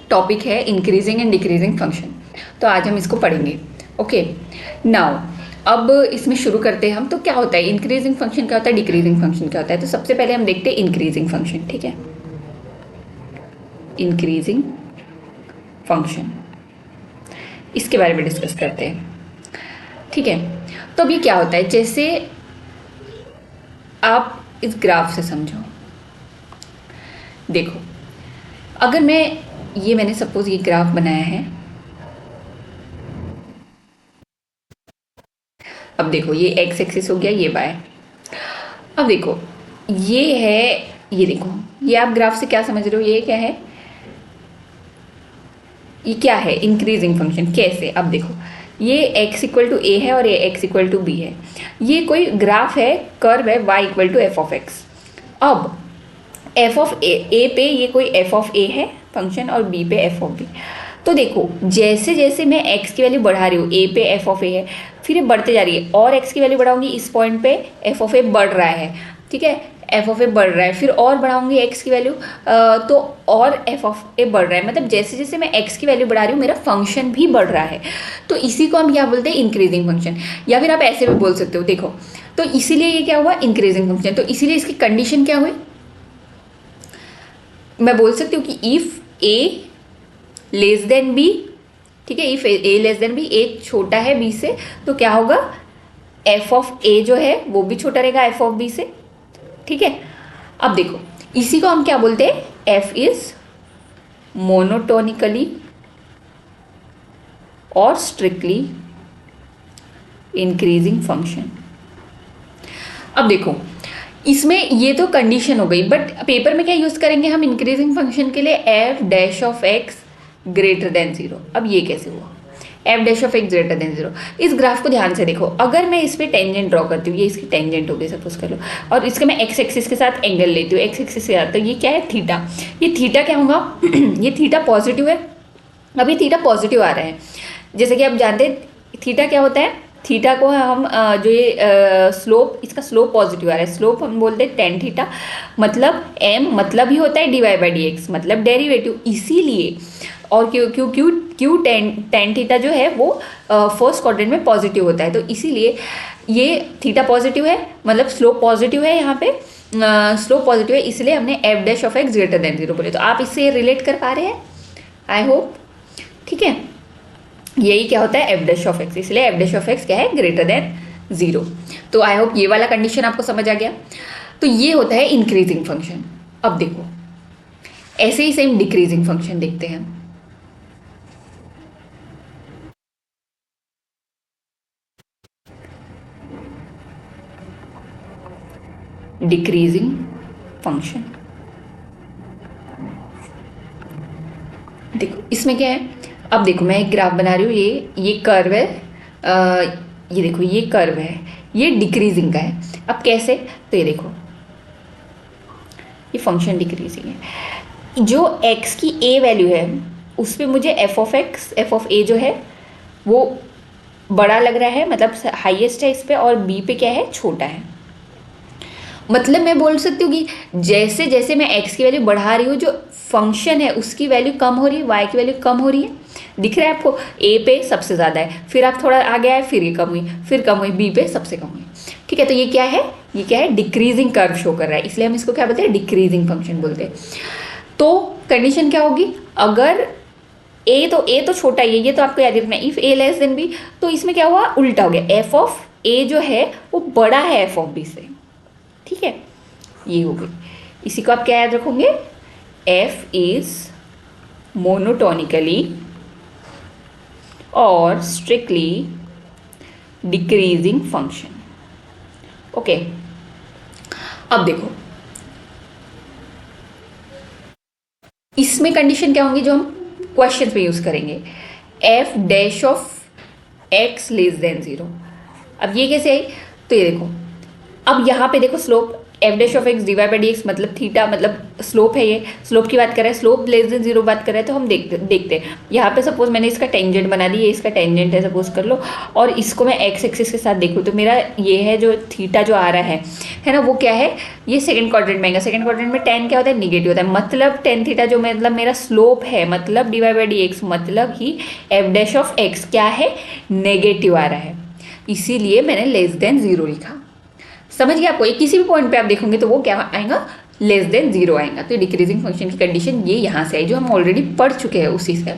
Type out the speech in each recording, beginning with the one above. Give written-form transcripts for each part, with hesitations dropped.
Topic है increasing and decreasing function. तो आज हम इसको पढ़ेंगे। ओके, नाउ अब इसमें शुरू करते हैं हम। तो क्या होता है इंक्रीजिंग फंक्शन, क्या होता है डिक्रीजिंग फंक्शन क्या होता है। तो सबसे पहले हम देखते हैं इंक्रीजिंग फंक्शन। ठीक है, इंक्रीजिंग फंक्शन, इसके बारे में डिस्कस करते हैं। ठीक है, तो अभी क्या होता है, जैसे आप इस ग्राफ से समझो। देखो, अगर मैंने सपोज ये ग्राफ बनाया है। अब देखो ये एक्स एक्सिस हो गया, ये वाई। अब देखो ये है, ये देखो ये आप ग्राफ से क्या समझ रहे हो, ये क्या है, ये क्या है इंक्रीजिंग फंक्शन। कैसे, अब देखो ये x इक्वल टू ए है और ये x इक्वल टू बी है। ये कोई ग्राफ है, कर्व है y equal to F of X. अब एफ ऑफ ए पे ये कोई एफ ऑफ ए है फंक्शन और बी पे एफ ऑफ बी। तो देखो जैसे जैसे मैं x की वैल्यू बढ़ा रही हूँ, ए पे एफ ऑफ ए है, फिर ये बढ़ते जा रही है और x की वैल्यू बढ़ाऊंगी, इस पॉइंट पे एफ ऑफ ए बढ़ रहा है। ठीक है, एफ ऑफ ए बढ़ रहा है, फिर और बढ़ाऊंगी x की वैल्यू तो और एफ ऑफ ए बढ़ रहा है। मतलब जैसे जैसे मैं x की वैल्यू बढ़ा रही हूँ मेरा फंक्शन भी बढ़ रहा है। तो इसी को हम क्या बोलते हैं इंक्रीजिंग फंक्शन, या फिर आप ऐसे भी बोल सकते हो। देखो तो इसीलिए ये क्या हुआ इंक्रीजिंग फंक्शन। तो इसीलिए इसकी कंडीशन क्या हुई, मैं बोल सकती हूँ कि if A less than B. ठीक है, if A less than B, A छोटा है बी से, तो क्या होगा एफ ऑफ ए जो है वो भी छोटा रहेगा एफ ऑफ बी से। ठीक है, अब देखो इसी को हम क्या बोलते हैं, एफ इज मोनोटोनिकली और स्ट्रिक्टली इंक्रीजिंग फंक्शन। अब देखो इसमें ये तो कंडीशन हो गई, बट पेपर में क्या यूज करेंगे हम इंक्रीजिंग फंक्शन के लिए, F dash of x greater than zero. अब ये कैसे हुआ, F dash of x greater than zero. इस ग्राफ को ध्यान से देखो, अगर मैं इस पर टेंजेंट ड्रॉ करती हूँ, ये इसकी टेंजेंट हो गई सपोज कर लो, और इसका मैं एक्स एक्सिस के साथ एंगल लेती हूँ, एक्स एक्सिस के साथ, तो ये क्या है थीटा। ये थीटा क्या होगा ये थीटा पॉजिटिव है। अब ये थीटा पॉजिटिव आ रहा है, जैसे कि आप जानते हैं थीटा क्या होता है। थीटा को हम जो ये स्लोप, इसका स्लोप पॉजिटिव आ रहा है, स्लोप हम बोलते हैं टेन थीटा। मतलब एम मतलब ही होता है D Y by D X, मतलब डेरिवेटिव। इसीलिए और Q Q Q Q ten theta जो है वो फर्स्ट क्वाड्रेंट में पॉजिटिव होता है। तो इसीलिए ये थीटा पॉजिटिव है, मतलब स्लोप पॉजिटिव है, यहाँ पे स्लोप पॉजिटिव है, इसलिए हमने F dash of x greater than zero बोले। तो आप इससे रिलेट कर पा रहे हैं, आई होप। ठीक है, यही क्या होता है एफ डैश ऑफ एक्स, इसलिए एफ डैश ऑफ एक्स क्या है ग्रेटर देन जीरो। तो आई होप ये वाला कंडीशन आपको समझ आ गया। तो ये होता है इंक्रीजिंग फंक्शन। अब देखो ऐसे ही सेम डिक्रीजिंग फंक्शन देखते हैं। डिक्रीजिंग फंक्शन, देखो इसमें क्या है। अब देखो मैं एक ग्राफ बना रही हूँ, ये कर्व है, ये देखो ये कर्व है, ये डिक्रीजिंग का है। अब कैसे, तो ये देखो ये फंक्शन डिक्रीजिंग है। जो x की a वैल्यू है उस पर मुझे F of x, F of a जो है वो बड़ा लग रहा है, मतलब हाईएस्ट है इस पे, और b पे क्या है छोटा है। मतलब मैं बोल सकती हूँ कि जैसे जैसे मैं x की वैल्यू बढ़ा रही हूँ, जो फंक्शन है उसकी वैल्यू कम हो रही है, y की वैल्यू कम हो रही है। दिख रहा है आपको, a पे सबसे ज़्यादा है, फिर आप थोड़ा आगे आए, फिर ये कम हुई, फिर कम हुई, b पे सबसे कम हुई। ठीक है, तो ये क्या है, ये क्या है डिक्रीजिंग कर्व शो कर रहा है, इसलिए हम इसको क्या बोलते हैं डिक्रीजिंग फंक्शन बोलते हैं। तो कंडीशन क्या होगी, अगर a तो छोटा ही है, ये तो आपको याद रखना है, if a less than b, तो इसमें क्या हुआ उल्टा हो गया, एफ ऑफ a जो है वो बड़ा है एफ ऑफ b से। ठीक है, ये हो गई। इसी को आप क्या याद रखोगे, f इज मोनोटोनिकली और स्ट्रिक्टली डिक्रीजिंग फंक्शन। ओके, अब देखो इसमें कंडीशन क्या होंगी जो हम क्वेश्चन पे यूज करेंगे, f dash of x less than zero. अब ये कैसे आई, तो ये देखो अब यहाँ पे देखो slope, F dash of x divide by D X मतलब थीटा मतलब स्लोप है, ये स्लोप की बात कर रहा है, स्लोप लेस देन जीरो बात कर रहा है। तो हम देखते हैं यहाँ पे सपोज मैंने इसका टेंजेंट बना दी, ये इसका टेंजेंट है सपोज कर लो, और इसको मैं एक्स एक्सिस के साथ देखूँ तो मेरा ये है जो थीटा जो आ रहा है ना, वो क्या है, ये सेकंड क्वाड्रेंट में आएगा। सेकंड क्वाड्रेंट में टेन क्या होता है, निगेटिव होता है, मतलब टेन थीटा जो मतलब मेरा स्लोप है, मतलब डिवाइड बाई डी एक्स मतलब ही एफ डैश ऑफ एक्स क्या है, नेगेटिव आ रहा है, इसीलिए मैंने लेस देन जीरो लिखा। समझ गया आपको, ये किसी भी पॉइंट पे आप देखोगे तो वो क्या आएगा, लेस देन जीरो आएगा। तो डिक्रीजिंग फंक्शन की कंडीशन ये यहाँ से आई जो हम ऑलरेडी पढ़ चुके हैं उसी से।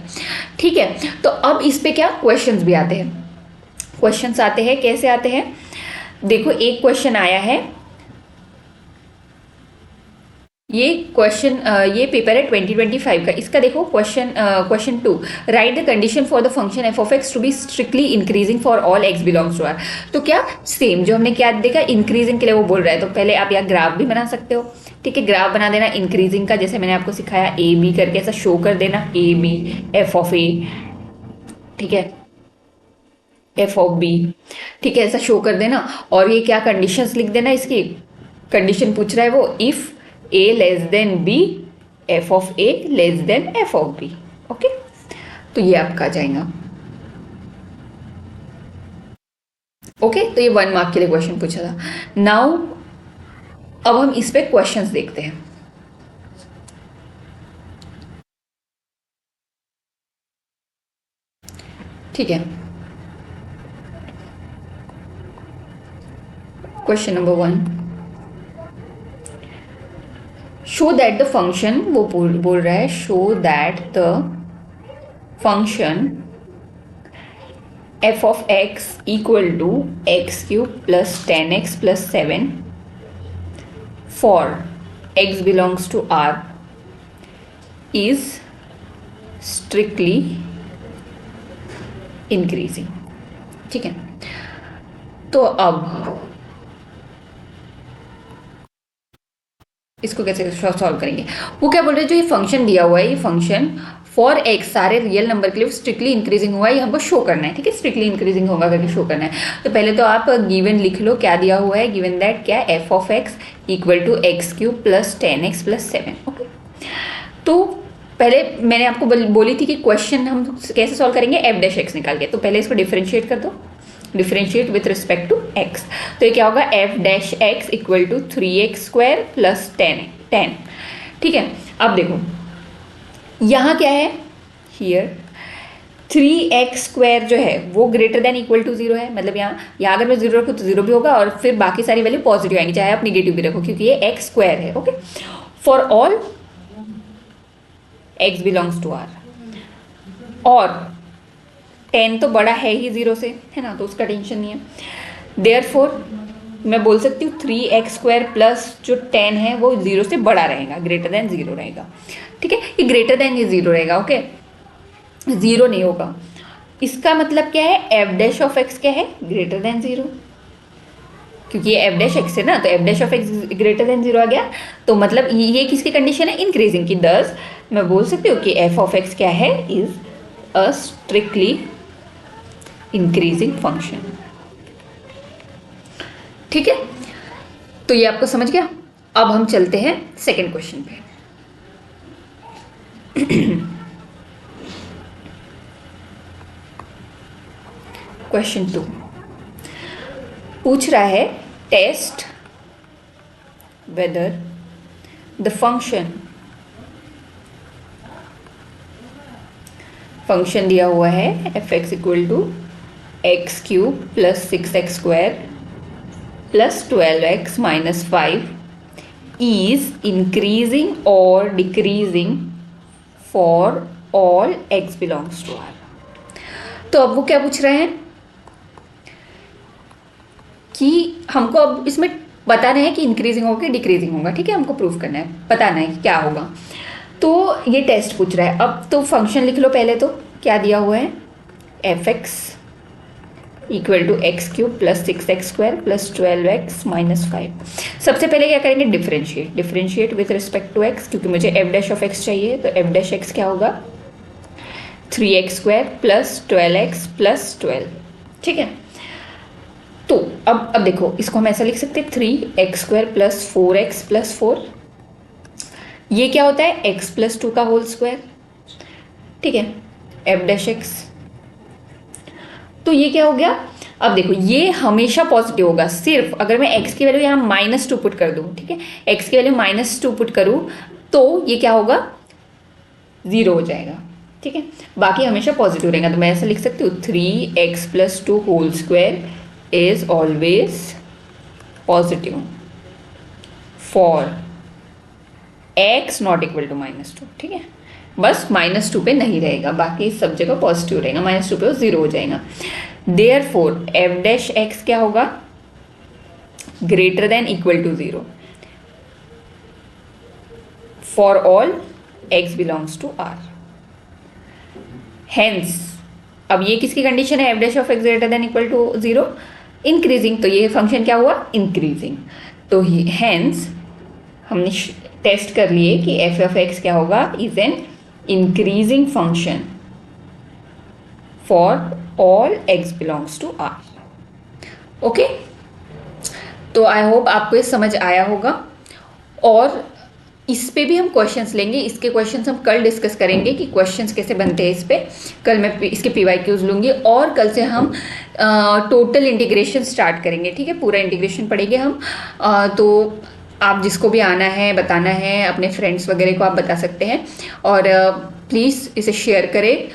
ठीक है, तो अब इस पे क्या क्वेश्चंस भी आते हैं, क्वेश्चंस आते हैं, कैसे आते हैं देखो, एक क्वेश्चन आया है, ये क्वेश्चन ये पेपर है 2025 का, इसका देखो question 2, write the condition for the function F of X to be strictly increasing for all X belongs to R. तो क्या सेम जो हमने क्या देखा, इंक्रीजिंग के लिए वो बोल रहा है, तो पहले आप यहाँ ग्राफ भी बना सकते हो। ठीक है, ग्राफ बना देना इंक्रीजिंग का, जैसे मैंने आपको सिखाया ए बी करके ऐसा शो कर देना, ए बी एफ ऑफ ए, ठीक है, एफ ऑफ बी, ठीक है, ऐसा शो कर देना। और ये क्या कंडीशंस लिख देना, इसकी कंडीशन पूछ रहा है वो, if a less than b, f of a less than f of b। Okay, तो ये आपका आ जाएगा। ओके, तो ये 1 मार्क के लिए क्वेश्चन पूछा था। नाउ अब हम इस पे क्वेश्चंस देखते हैं। ठीक है, question number 1, show that the function, वो बोल रहा है show that the function f of x equal to X cube plus 10x plus 7 for x belongs to R is strictly increasing. ठीक है, तो अब इसको कैसे सॉल्व करेंगे, वो क्या बोल रहे हैं, जो ये फंक्शन दिया हुआ है, ये फंक्शन फॉर एक्स सारे रियल नंबर के लिए स्ट्रिक्टली इंक्रीजिंग हुआ है, ये हमको शो करना है। ठीक है, स्ट्रिक्टली इंक्रीजिंग होगा करके शो करना है। तो पहले तो आप गिवन लिख लो, क्या दिया हुआ है, गिवन दैट क्या, F of X equal to X cube plus 10x plus 7। Okay, तो पहले मैंने आपको बोली थी कि क्वेश्चन हम कैसे सॉल्व करेंगे, एफ डैश एक्स निकाल के। तो पहले इसको डिफ्रेंशिएट कर दो, differentiate with respect to X. तो ये क्या होगा, F dash X equal to 3x square plus 10। ठीक है, अब देखो यहाँ क्या है, हियर 3x स्क्वायर जो है वो ग्रेटर देन इक्वल टू 0 है, मतलब यहाँ अगर मैं 0 रखूँ तो 0 भी होगा, और फिर बाकी सारी वैल्यू पॉजिटिव आएंगी, चाहे आप निगेटिव भी रखो, क्योंकि ये x स्क्वायर है। Okay, for all x belongs to R, और 10 तो बड़ा है ही 0 से, है ना, तो उसका टेंशन नहीं है। देयरफॉर मैं बोल सकती हूँ 3x स्क्वायर प्लस जो 10 है वो 0 से बड़ा रहेगा, ग्रेटर देन 0 रहेगा। ठीक है, ये ग्रेटर देन ये 0 रहेगा। ओके, 0 नहीं होगा, इसका मतलब क्या है, एफ डैश ऑफ एक्स क्या है, ग्रेटर देन 0, क्योंकि ये एफ डैश एक्स है ना, तो F dash of x greater than 0 आ गया। तो मतलब ये किसकी कंडीशन है, इंक्रीजिंग की। दस मैं बोल सकती हूँ कि एफ ऑफ एक्स क्या है, is a strictly increasing function. ठीक है, तो ये आपको समझ गया। अब हम चलते हैं सेकंड क्वेश्चन पे। क्वेश्चन 2 पूछ रहा है, टेस्ट वेदर द फंक्शन दिया हुआ है F X equal to X cube plus 6x square plus 12x minus 5 is increasing और decreasing for all x belongs to R। तो अब वो क्या पूछ रहे हैं कि हमको अब इसमें बताना है कि इंक्रीजिंग होगा कि डिक्रीजिंग होगा। ठीक है, हमको प्रूव करना है, बताना है कि क्या होगा। तो ये टेस्ट पूछ रहा है। अब तो फंक्शन लिख लो पहले, तो क्या दिया हुआ है, F X equal to X cube plus 6x square plus 12x minus 5। सबसे पहले क्या करेंगे, differentiate with respect to x, क्योंकि मुझे एफ डैश ऑफ एक्स चाहिए। तो एफ डैश एक्स क्या होगा, 3x square plus 12x plus 12। ठीक है, तो अब देखो, इसको हम ऐसा लिख सकते हैं 3x² + 4x + 4। ये क्या होता है, x + 2 का होल स्क्वायर, ठीक है, f'(x). तो ये क्या हो गया, अब देखो ये हमेशा पॉजिटिव होगा, सिर्फ अगर मैं x की वैल्यू यहाँ -2 पुट कर दूँ, ठीक है, x की वैल्यू -2 पुट करूँ तो ये क्या होगा, 0 हो जाएगा, ठीक है, बाकी हमेशा पॉजिटिव रहेगा। तो मैं ऐसा लिख सकती हूँ 3x + 2 whole square is always positive for x not equal to -2, ठीक है, बस -2 पे नहीं रहेगा, बाकी सब जगह पॉजिटिव रहेगा, -2 पे वो 0 हो जाएगा। देयरफॉर f'(x) क्या होगा, greater than equal to 0 for all x belongs to R। Hence, अब ये किसकी कंडीशन है, f'(x) greater than equal to 0, increasing, तो ये फंक्शन क्या हुआ, इंक्रीजिंग। तो ही हेंस हमने टेस्ट कर लिए कि f(x) क्या होगा, is an increasing function for all x belongs to R। Okay, तो आई होप आपको ये समझ आया होगा, और इस पे भी हम क्वेश्चंस लेंगे, इसके क्वेश्चंस हम कल डिस्कस करेंगे कि क्वेश्चंस कैसे बनते हैं इस पे। कल मैं इसके PYQs लूँगी, और कल से हम टोटल इंटीग्रेशन स्टार्ट करेंगे, ठीक है, पूरा इंटीग्रेशन पढ़ेंगे हम। तो आप जिसको भी आना है, बताना है, अपने फ्रेंड्स वगैरह को आप बता सकते हैं, और प्लीज़ इसे शेयर करें।